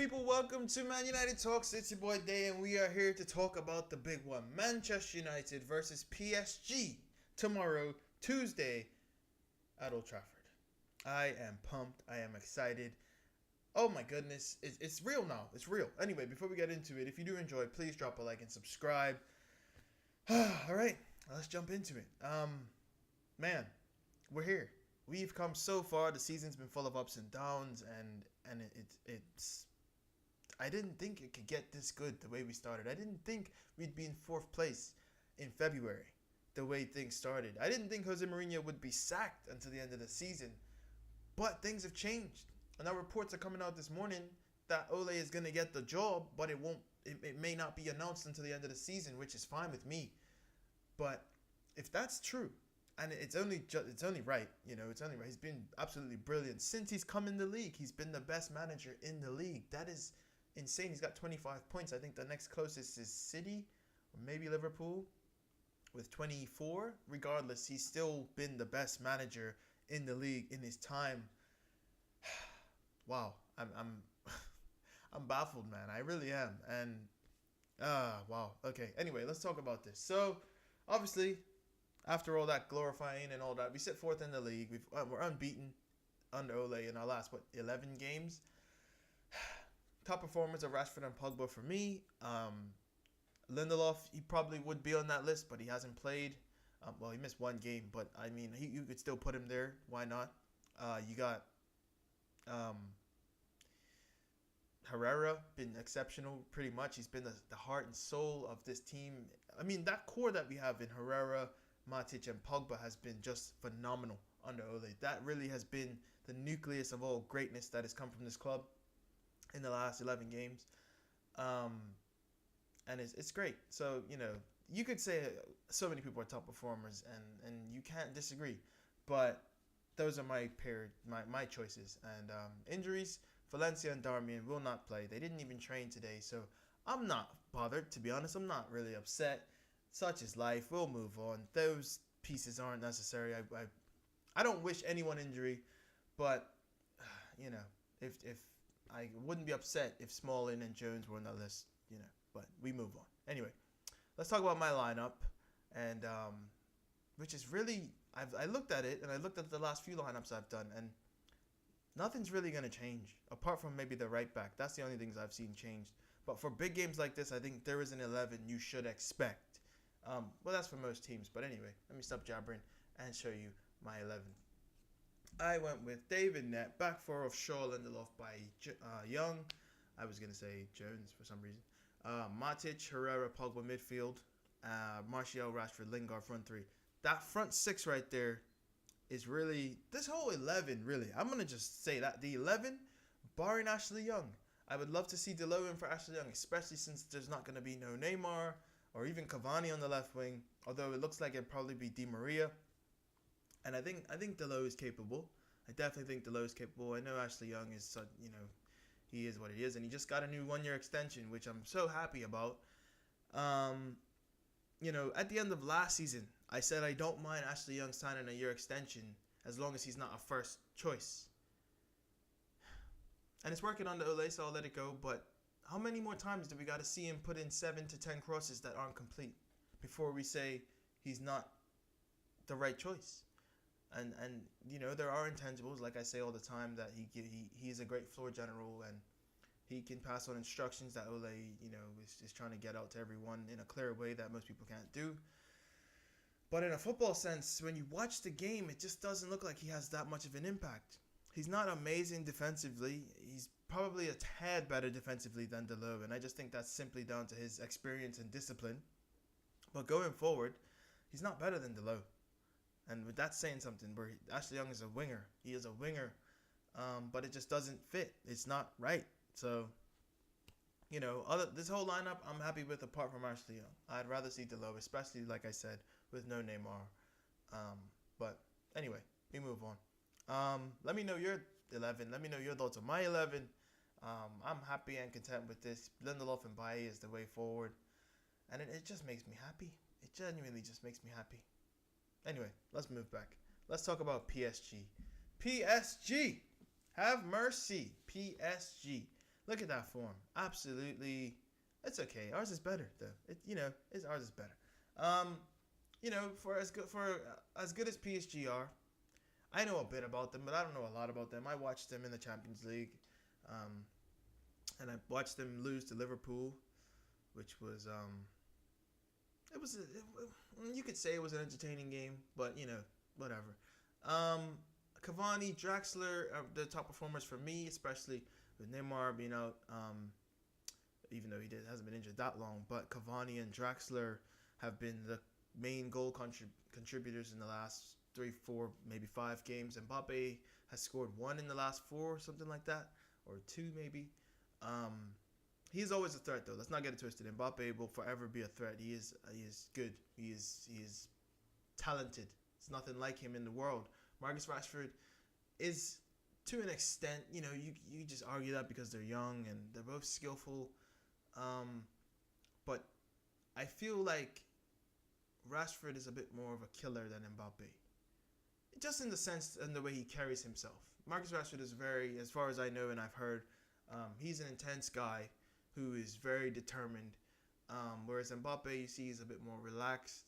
people? Welcome to Man United Talks. It's your boy Day, and we are here to talk about the big one, Manchester United versus PSG, tomorrow, Tuesday, at Old Trafford. I am pumped. I am excited. Oh my goodness, it's real now. It's real. Anyway, before we get into it, if you do enjoy, please drop a like and subscribe. All right, let's jump into it. Man, we're here. We've come so far. The season's been full of ups and downs, and it's. I didn't think it could get this good the way we started. I didn't think we'd be in fourth place in February the way things started. I didn't think Jose Mourinho would be sacked until the end of the season, but things have changed. And now reports are coming out this morning that Ole is going to get the job, but it won't. It may not be announced until the end of the season, which is fine with me. But if that's true, and it's only right, it's only right. He's been absolutely brilliant since he's come in the league. He's been the best manager in the league. That is insane. He's got 25 points. I think the next closest is City or maybe Liverpool with 24. Regardless, he's still been the best manager in the league in his time. Wow, I'm I'm baffled, man. I really am. And wow. Okay. Anyway, let's talk about this. So, obviously, after all that glorifying and all that, we sit fourth in the league. We're unbeaten under Ole in our last 11 games. Top performers are Rashford and Pogba for me. Lindelof, he probably would be on that list, but he hasn't played. Well, he missed one game, but I mean, you could still put him there. Why not? You got Herrera, been exceptional pretty much. He's been the heart and soul of this team. I mean, that core that we have in Herrera, Matic, and Pogba has been just phenomenal under Ole. That really has been the nucleus of all greatness that has come from this club in the last 11 games. And it's great. So, you could say so many people are top performers, and you can't disagree. But those are my choices. And injuries, Valencia and Darmian will not play. They didn't even train today, so I'm not bothered, to be honest. I'm not really upset. Such is life. We'll move on. Those pieces aren't necessary. I don't wish anyone injury, but, if I wouldn't be upset if Smalling and Jones were on that list, but we move on. Anyway, let's talk about my lineup, and which is really, I looked at it, and I looked at the last few lineups I've done, and nothing's really going to change, apart from maybe the right back. That's the only things I've seen changed. But for big games like this, I think there is an 11 you should expect. Well, that's for most teams. But anyway, let me stop jabbering and show you my 11. I went with David Net, back four of Shaw, Lindelof by Young. I was going to say Jones for some reason. Matic, Herrera, Pogba midfield. Martial, Rashford, Lingard front three. That front six right there is really, this whole 11, really. I'm going to just say that. The 11, barring Ashley Young. I would love to see Delo in for Ashley Young, especially since there's not going to be no Neymar or even Cavani on the left wing, although it looks like it'd probably be Di Maria. And I think Delo is capable. I definitely think Delo is capable. I know Ashley Young is, he is what he is, and he just got a new 1-year extension, which I'm so happy about. At the end of last season, I said I don't mind Ashley Young signing a year extension as long as he's not a first choice. And it's working on the Ole, so I'll let it go. But how many more times do we got to see him put in 7 to 10 crosses that aren't complete before we say he's not the right choice? And there are intangibles, like I say all the time, that he is a great floor general, and he can pass on instructions that Ole, is trying to get out to everyone in a clear way that most people can't do. But in a football sense, when you watch the game, it just doesn't look like he has that much of an impact. He's not amazing defensively. He's probably a tad better defensively than Delo, and I just think that's simply down to his experience and discipline. But going forward, he's not better than Delo. And that's saying something, where Ashley Young is a winger. He is a winger, but it just doesn't fit. It's not right. So, this whole lineup I'm happy with apart from Ashley Young. I'd rather see Delo, especially, like I said, with no Neymar. But anyway, we move on. Let me know your 11. Let me know your thoughts on my 11. I'm happy and content with this. Lindelof and Bailly is the way forward. And it just makes me happy. It genuinely just makes me happy. Anyway, let's move back. Let's talk about PSG. PSG! Have mercy. PSG. Look at that form. Absolutely, it's okay. Ours is better though. It's ours is better. Um, for as good as PSG are, I know a bit about them, but I don't know a lot about them. I watched them in the Champions League, um, and I watched them lose to Liverpool, which was it was you could say it was an entertaining game, but whatever. Um, Cavani, Draxler are the top performers for me, especially with Neymar being out. Even though hasn't been injured that long, but Cavani and Draxler have been the main goal contributors in the last 3, 4, maybe 5 games. Mbappe has scored one in the last four, something like that, or two maybe. Um, he's always a threat though. Let's not get it twisted. Mbappe will forever be a threat. He is good. He is talented. It's nothing like him in the world. Marcus Rashford is to an extent, you just argue that because they're young and they're both skillful. But I feel like Rashford is a bit more of a killer than Mbappe, just in the sense and the way he carries himself. Marcus Rashford is very, as far as I know and I've heard, he's an intense guy who is very determined. Whereas Mbappe, you see, is a bit more relaxed.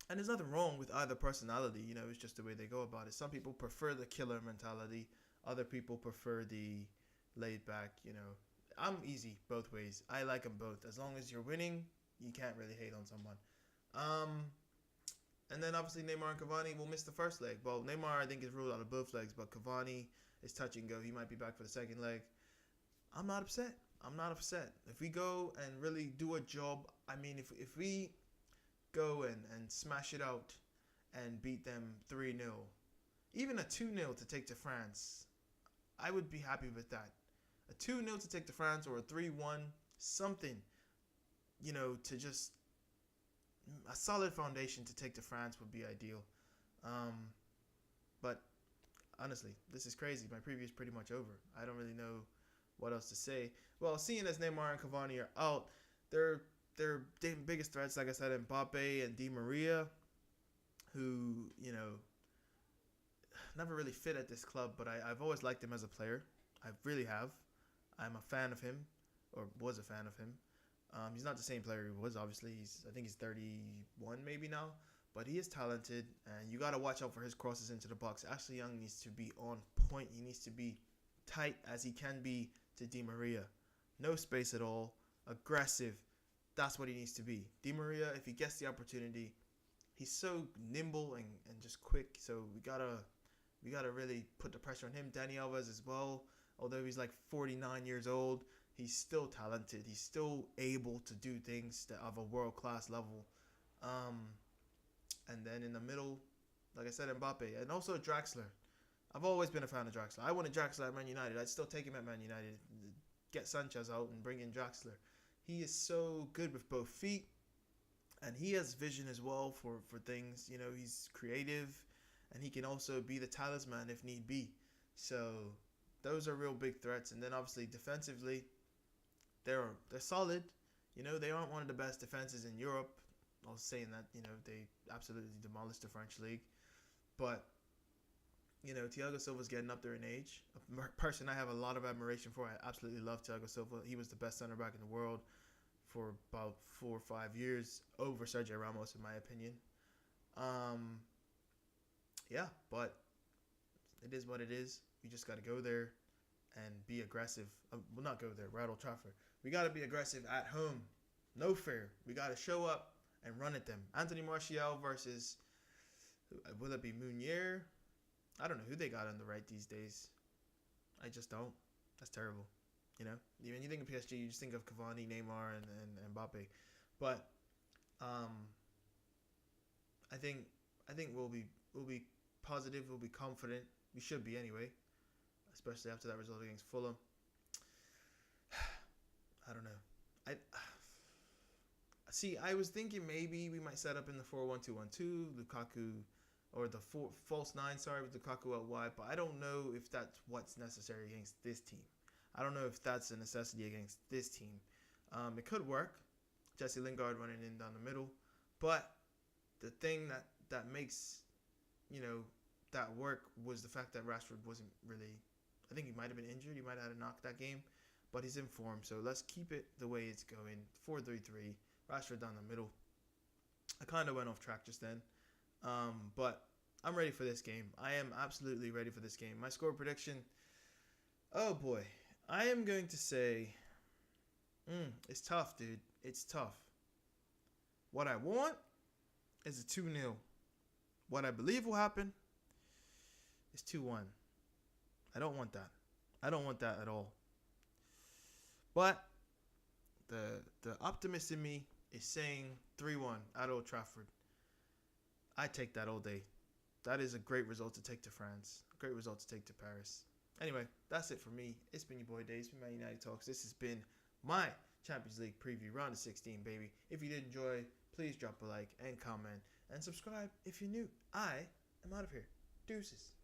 And there's nothing wrong with either personality. It's just the way they go about it. Some people prefer the killer mentality. Other people prefer the laid back. I'm easy both ways. I like them both. As long as you're winning, you can't really hate on someone. And then obviously Neymar and Cavani will miss the first leg. Well, Neymar I think is ruled out of both legs, but Cavani is touch and go. He might be back for the second leg. I'm not upset. I'm not upset. If we go and really do a job, I mean, if we go and smash it out and beat them 3-0, even a 2-0 to take to France, I would be happy with that. A 2-0 to take to France or a 3-1, something, to just a solid foundation to take to France would be ideal. But honestly, this is crazy. My preview is pretty much over. I don't really know what else to say. Well, seeing as Neymar and Cavani are out, their biggest threats, like I said, Mbappe and Di Maria, who never really fit at this club, but I've always liked him as a player. I really have. I'm a fan of him, or was a fan of him. He's not the same player he was, obviously. I think he's 31 maybe now, but he is talented, and you got to watch out for his crosses into the box. Ashley Young needs to be on point. He needs to be tight as he can be to Di Maria. No space at all. Aggressive. That's what he needs to be. Di Maria, if he gets the opportunity, he's so nimble and just quick. So we gotta really put the pressure on him. Dani Alves as well. Although he's like 49 years old, he's still talented. He's still able to do things that of a world-class level. And then in the middle, like I said, Mbappe. And also Draxler. I've always been a fan of Draxler. I wanted Draxler at Man United. I'd still take him at Man United. Get Sanchez out and bring in Draxler. He is so good with both feet. And he has vision as well for things. He's creative. And he can also be the talisman if need be. So those are real big threats. And then obviously defensively, they're solid. They aren't one of the best defenses in Europe. I was saying that, they absolutely demolished the French league. But, Thiago Silva's getting up there in age. A person I have a lot of admiration for. I absolutely love Thiago Silva. He was the best center back in the world for about 4 or 5 years over Sergio Ramos, in my opinion. Yeah, but it is what it is. We just got to go there and be aggressive. Well, not go there. We're at Old Trafford. We got to be aggressive at home. No fear. We got to show up and run at them. Anthony Martial versus, will it be Meunier? I don't know who they got on the right these days. I just don't. That's terrible. When you think of PSG, you just think of Cavani, Neymar, and Mbappe. But I think we'll be positive. We'll be confident. We should be anyway, especially after that result against Fulham. I don't know. I was thinking maybe we might set up in the 4-1-2-1-2, Lukaku, or the false 9, with Lukaku out wide, but I don't know if that's what's necessary against this team. I don't know if that's a necessity against this team. It could work. Jesse Lingard running in down the middle, but the thing that makes, that work was the fact that Rashford wasn't really I think he might have been injured. He might have had a knock that game, but he's in form. So let's keep it the way it's going. 4-3-3. Rashford down the middle. I kind of went off track just then, but I'm ready for this game. I am absolutely ready for this game. My score prediction. Oh boy, I am going to say, it's tough, dude. It's tough. What I want is a 2-0. What I believe will happen is 2-1. I don't want that. I don't want that at all. But the optimist in me is saying 3-1 at Old Trafford. I take that all day. That is a great result to take to France. A great result to take to Paris. Anyway, that's it for me. It's been your boy Dave. It's been Man United Talks. This has been my Champions League preview, round of 16, baby. If you did enjoy, please drop a like and comment and subscribe if you're new. I am out of here. Deuces.